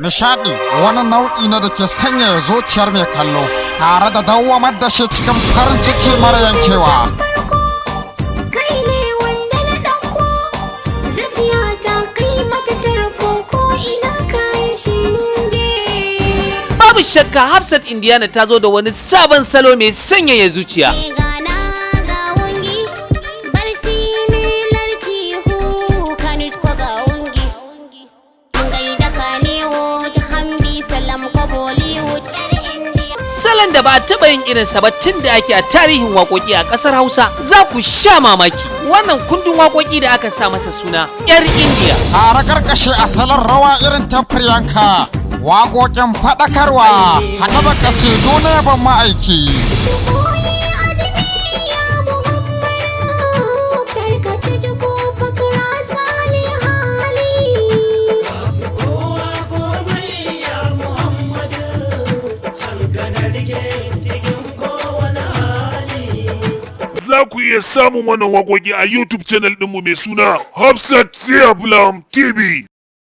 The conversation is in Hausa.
Nishadi wani nau'i na da ke sanyaya zuciyar mai kallo tare da dawwamar da shi cikin farin ciki mara yankewa. Kai ne wanda na ɗauko, zuciya ta kai mata tarko ko ina kayan shinge. Babu shakka Hafsat Indiana ta zo da wani sabon salo mai sanyaya zuciya. Salon da ba a taɓa yin irinsa ba tun da ake a tarihin waƙoƙi a ƙasar Hausa, za ku sha mamaki. Wannan kundin waƙoƙi da aka sa masa suna 'Yar Indiya. Tare karkashe a salon rawa irin ta Priyanka, waƙoƙin faɗakarwa, haɗe da kasidu na yaban ma'aiki. Za ku iya samun wannan waƙoƙi a YouTube channel ɗinmu mai suna Hafsat Ziya Bulam TV.